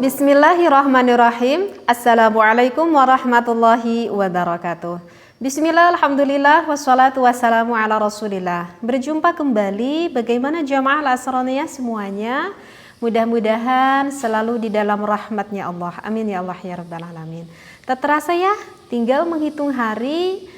Bismillahirrahmanirrahim. Assalamualaikum warahmatullahi wabarakatuh. Bismillah, alhamdulillah, wassalatu wassalamu ala rasulillah. Berjumpa kembali, bagaimana jamaah al-asroniyah semuanya? Mudah-mudahan selalu di dalam rahmatnya Allah. Amin ya Allah ya rabbal alamin. Tak terasa ya, tinggal menghitung hari,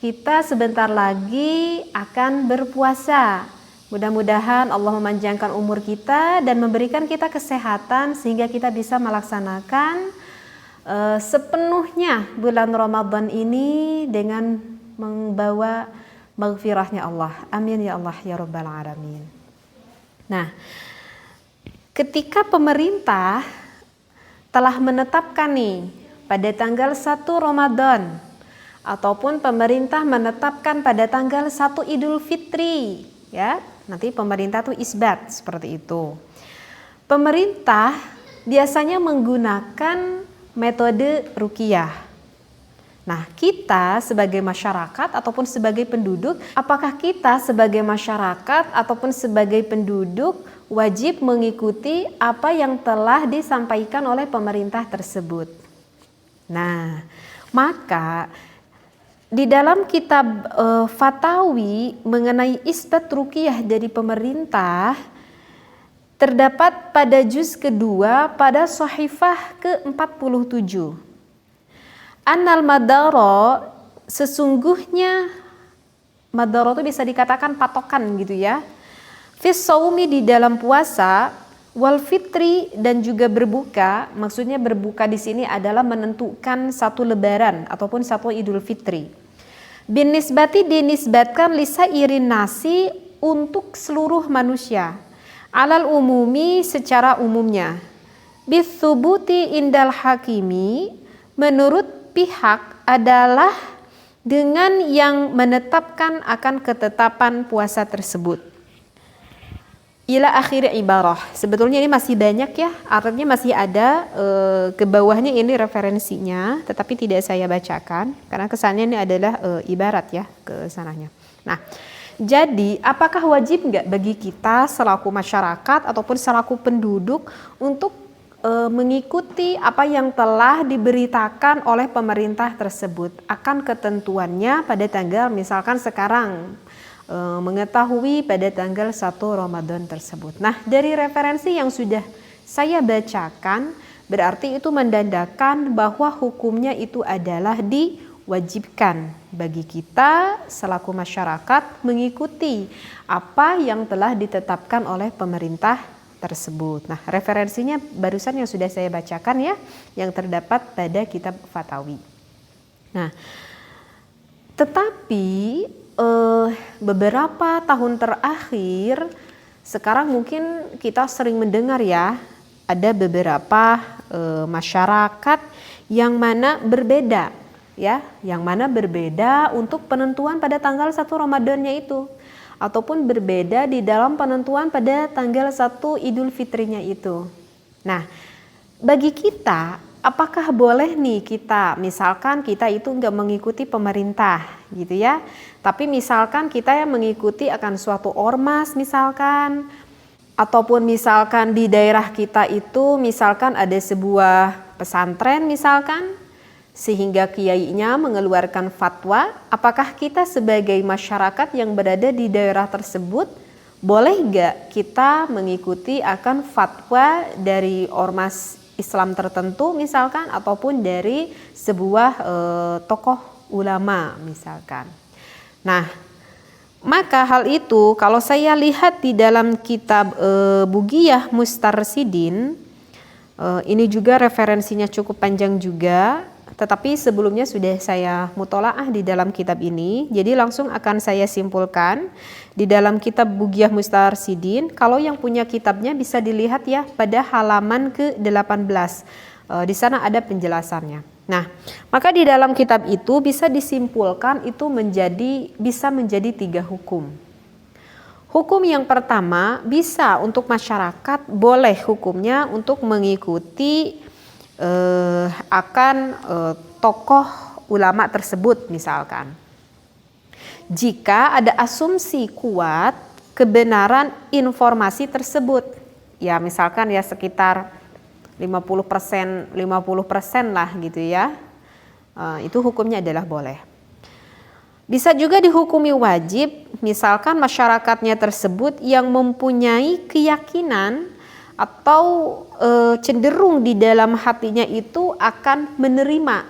kita sebentar lagi akan berpuasa. Mudah-mudahan Allah memanjangkan umur kita dan memberikan kita kesehatan sehingga kita bisa melaksanakan sepenuhnya bulan Ramadan ini dengan membawa maghfirahnya Allah. Amin ya Allah ya rabbal alamin. Nah, ketika pemerintah telah menetapkan nih pada tanggal 1 Ramadan ataupun pemerintah menetapkan pada tanggal 1 Idul Fitri, ya, nanti pemerintah tuh isbat seperti itu. Pemerintah biasanya menggunakan metode ruqyah. Nah, kita sebagai masyarakat ataupun sebagai penduduk, apakah kita sebagai masyarakat ataupun sebagai penduduk wajib mengikuti apa yang telah disampaikan oleh pemerintah tersebut? Nah, maka di dalam kitab Fatawi mengenai isbat ruqyah dari pemerintah terdapat pada juz kedua pada Shahifah ke-47. Annal madaro, sesungguhnya madaro itu bisa dikatakan patokan gitu ya. Fis shaumi, di dalam puasa, wal fitri, dan juga berbuka. Maksudnya berbuka di sini adalah menentukan satu lebaran ataupun satu Idul Fitri. Bin nisbati, dinisbatkan lisa irin nasi, untuk seluruh manusia, alal umumi, secara umumnya, bithubuti indal hakimi, menurut pihak adalah dengan yang menetapkan akan ketetapan puasa tersebut. Ila akhir ibarah. Sebetulnya ini masih banyak ya, artinya masih ada ke bawahnya ini referensinya, tetapi tidak saya bacakan karena kesannya ini adalah ibarat ya ke sananya. Nah, jadi apakah wajib nggak bagi kita selaku masyarakat ataupun selaku penduduk untuk mengikuti apa yang telah diberitakan oleh pemerintah tersebut akan ketentuannya pada tanggal misalkan sekarang, mengetahui pada tanggal 1 Ramadan tersebut. Nah, dari referensi yang sudah saya bacakan, berarti itu mendandakan bahwa hukumnya itu adalah diwajibkan bagi kita selaku masyarakat mengikuti apa yang telah ditetapkan oleh pemerintah tersebut. Nah, referensinya barusan yang sudah saya bacakan ya, yang terdapat pada kitab Fatawi. Nah, tetapi beberapa tahun terakhir sekarang mungkin kita sering mendengar ya, ada beberapa masyarakat yang mana berbeda ya, yang mana berbeda untuk penentuan pada tanggal 1 Ramadannya itu, ataupun berbeda di dalam penentuan pada tanggal 1 Idul Fitrinya itu. Nah, bagi kita, apakah boleh nih kita, misalkan kita itu nggak mengikuti pemerintah gitu ya, tapi misalkan kita yang mengikuti akan suatu ormas misalkan, ataupun misalkan di daerah kita itu misalkan ada sebuah pesantren misalkan, sehingga kiainya mengeluarkan fatwa, apakah kita sebagai masyarakat yang berada di daerah tersebut boleh nggak kita mengikuti akan fatwa dari ormas Islam tertentu misalkan, ataupun dari sebuah tokoh ulama misalkan. Nah, maka hal itu kalau saya lihat di dalam kitab Bugiyah Mustarsidin, ini juga referensinya cukup panjang juga, tetapi sebelumnya sudah saya mutolaah di dalam kitab ini, jadi langsung akan saya simpulkan di dalam kitab Bugiyah Mustarsidin. Kalau yang punya kitabnya bisa dilihat ya pada halaman ke-18, di sana ada penjelasannya. Nah, maka di dalam kitab itu bisa disimpulkan itu bisa menjadi 3 hukum. Hukum yang pertama, bisa untuk masyarakat boleh hukumnya untuk mengikuti akan tokoh ulama tersebut misalkan. Jika ada asumsi kuat kebenaran informasi tersebut, ya misalkan ya sekitar 50% lah gitu ya. Itu hukumnya adalah boleh. Bisa juga dihukumi wajib, misalkan masyarakatnya tersebut yang mempunyai keyakinan atau cenderung di dalam hatinya itu akan menerima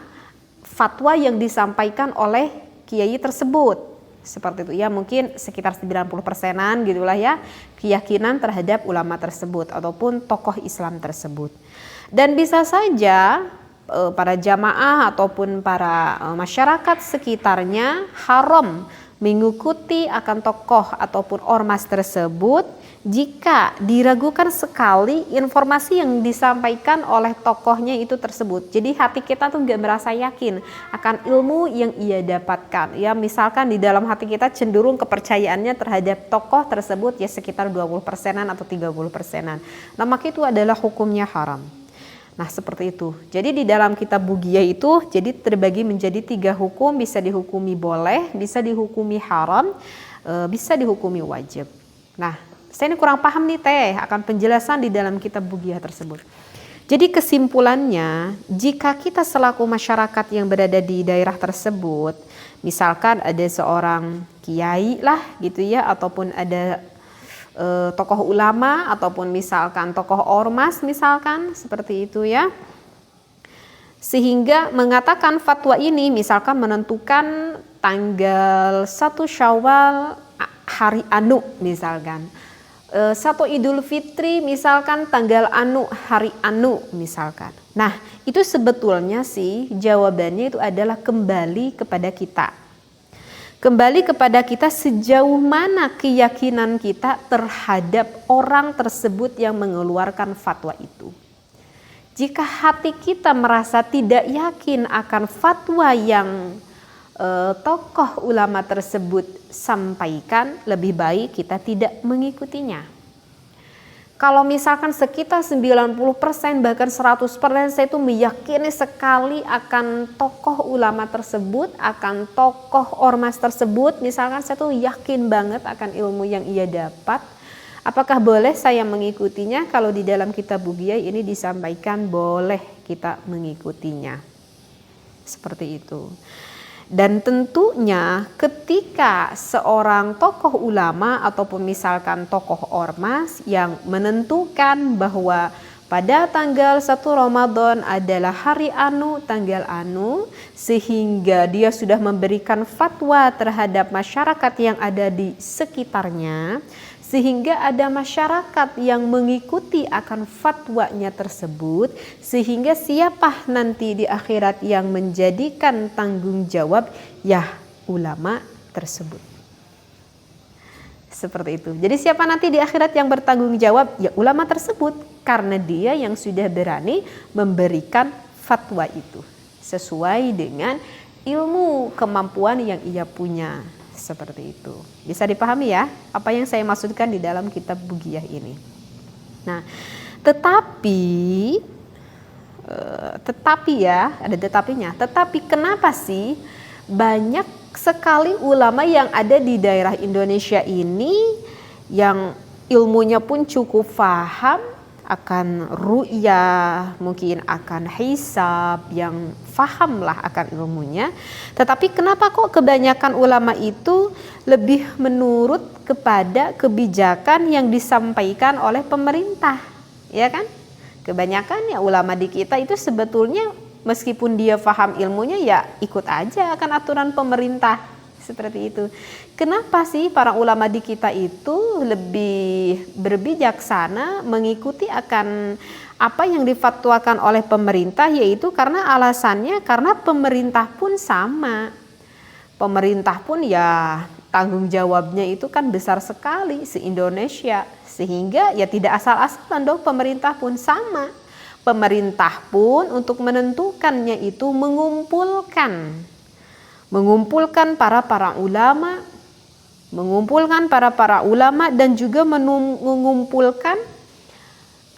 fatwa yang disampaikan oleh kiai tersebut. Seperti itu ya, mungkin sekitar 90%-an gitulah ya, keyakinan terhadap ulama tersebut ataupun tokoh Islam tersebut. Dan bisa saja para jamaah ataupun para masyarakat sekitarnya haram mengikuti akan tokoh ataupun ormas tersebut jika diragukan sekali informasi yang disampaikan oleh tokohnya itu tersebut. Jadi hati kita tuh nggak merasa yakin akan ilmu yang ia dapatkan. Ya misalkan di dalam hati kita cenderung kepercayaannya terhadap tokoh tersebut ya sekitar 20%-an atau 30%-an. Nah maka itu adalah hukumnya haram. Nah seperti itu. Jadi di dalam kitab Bugiyah itu jadi terbagi menjadi 3 hukum, bisa dihukumi boleh, bisa dihukumi haram, bisa dihukumi wajib. Nah saya ini kurang paham nih Teh akan penjelasan di dalam kitab Bugiyah tersebut. Jadi kesimpulannya, jika kita selaku masyarakat yang berada di daerah tersebut, misalkan ada seorang kiai lah gitu ya, ataupun ada tokoh ulama, ataupun misalkan tokoh ormas misalkan, seperti itu ya. Sehingga mengatakan fatwa ini misalkan menentukan tanggal 1 Syawal hari anu misalkan. 1 Idul Fitri misalkan tanggal anu, hari anu misalkan. Nah itu sebetulnya sih jawabannya itu adalah kembali kepada kita. Kembali kepada kita sejauh mana keyakinan kita terhadap orang tersebut yang mengeluarkan fatwa itu. Jika hati kita merasa tidak yakin akan fatwa yang tokoh ulama tersebut sampaikan, lebih baik kita tidak mengikutinya. Kalau misalkan sekitar 90% bahkan 100% saya itu meyakini sekali akan tokoh ulama tersebut, akan tokoh ormas tersebut, misalkan saya tuh yakin banget akan ilmu yang ia dapat, apakah boleh saya mengikutinya? Kalau di dalam kitab Bugiyah ini disampaikan boleh kita mengikutinya. Seperti itu. Dan tentunya ketika seorang tokoh ulama ataupun misalkan tokoh ormas yang menentukan bahwa pada tanggal 1 Ramadan adalah hari anu, tanggal anu, sehingga dia sudah memberikan fatwa terhadap masyarakat yang ada di sekitarnya, sehingga ada masyarakat yang mengikuti akan fatwanya tersebut, sehingga siapa nanti di akhirat yang menjadikan tanggung jawab? Ya, ulama tersebut. Seperti itu. Jadi siapa nanti di akhirat yang bertanggung jawab? Ya ulama tersebut, karena dia yang sudah berani memberikan fatwa itu sesuai dengan ilmu kemampuan yang ia punya. Seperti itu. Bisa dipahami ya apa yang saya maksudkan di dalam kitab Bugiyah ini. Nah, tetapi ya, ada tetapinya. Tetapi kenapa sih banyak sekali ulama yang ada di daerah Indonesia ini yang ilmunya pun cukup paham akan ru'yah, mungkin akan hisab, yang fahamlah akan ilmunya. Tetapi kenapa kok kebanyakan ulama itu lebih menurut kepada kebijakan yang disampaikan oleh pemerintah, ya kan? Kebanyakan ya ulama di kita itu sebetulnya meskipun dia faham ilmunya ya ikut aja akan aturan pemerintah. Seperti itu. Kenapa sih para ulama di kita itu lebih berbijaksana mengikuti akan apa yang difatwakan oleh pemerintah, yaitu karena alasannya karena pemerintah pun sama. Pemerintah pun ya tanggung jawabnya itu kan besar sekali se-Indonesia, sehingga ya tidak asal-asalan dong, pemerintah pun sama. Pemerintah pun untuk menentukannya itu mengumpulkan para ulama dan juga mengumpulkan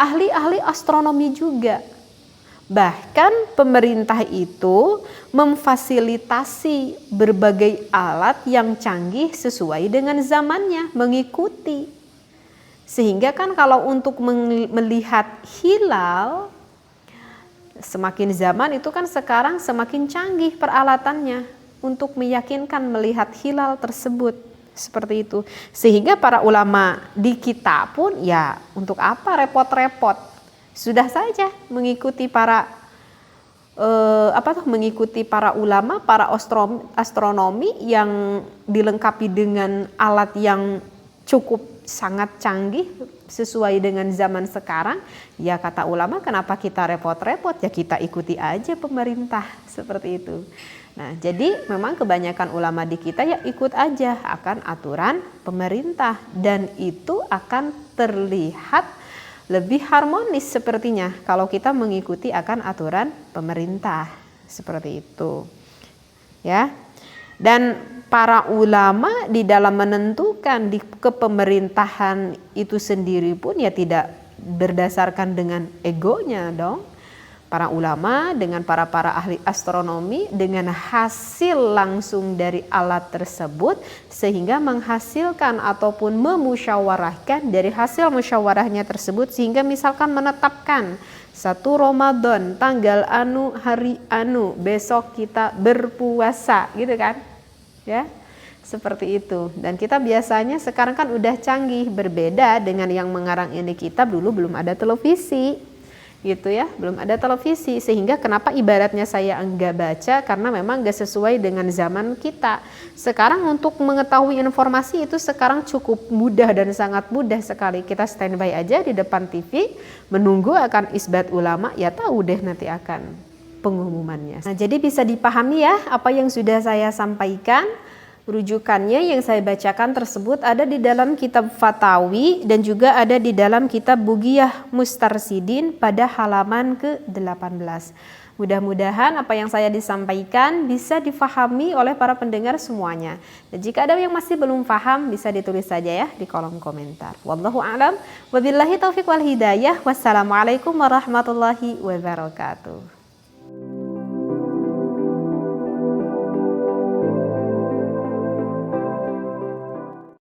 ahli-ahli astronomi juga. Bahkan pemerintah itu memfasilitasi berbagai alat yang canggih sesuai dengan zamannya, mengikuti. Sehingga kan kalau untuk melihat hilal Semakin zaman itu kan sekarang semakin canggih peralatannya untuk meyakinkan melihat hilal tersebut, seperti itu. Sehingga para ulama di kita pun ya untuk apa repot-repot, sudah saja mengikuti mengikuti para ulama, para astronomi yang dilengkapi dengan alat yang cukup sangat canggih sesuai dengan zaman sekarang. Ya kata ulama, kenapa kita repot-repot, ya kita ikuti aja pemerintah, seperti itu. Nah, jadi memang kebanyakan ulama di kita ya ikut aja akan aturan pemerintah, dan itu akan terlihat lebih harmonis sepertinya kalau kita mengikuti akan aturan pemerintah, seperti itu. Ya. Dan para ulama di dalam menentukan di kepemerintahan itu sendiri pun ya tidak berdasarkan dengan egonya dong. Para ulama dengan para ahli astronomi dengan hasil langsung dari alat tersebut, sehingga menghasilkan ataupun memusyawarahkan dari hasil musyawarahnya tersebut, sehingga misalkan menetapkan 1 Ramadan tanggal anu hari anu besok kita berpuasa gitu kan ya, seperti itu. Dan kita biasanya sekarang kan udah canggih, berbeda dengan yang mengarang ini kitab, dulu belum ada televisi gitu ya, belum ada televisi, sehingga kenapa ibaratnya saya enggak baca, karena memang enggak sesuai dengan zaman kita. Sekarang untuk mengetahui informasi itu sekarang cukup mudah dan sangat mudah sekali. Kita standby aja di depan TV menunggu akan isbat ulama, ya tahu deh nanti akan pengumumannya. Nah, jadi bisa dipahami ya apa yang sudah saya sampaikan. Rujukannya yang saya bacakan tersebut ada di dalam kitab Fatawi dan juga ada di dalam kitab Bugiyah Mustarsidin pada halaman ke-18. Mudah-mudahan apa yang saya disampaikan bisa difahami oleh para pendengar semuanya. Dan jika ada yang masih belum paham, bisa ditulis saja ya di kolom komentar. Wallahu a'lam, wabillahi taufiq wal hidayah. Wassalamualaikum warahmatullahi wabarakatuh.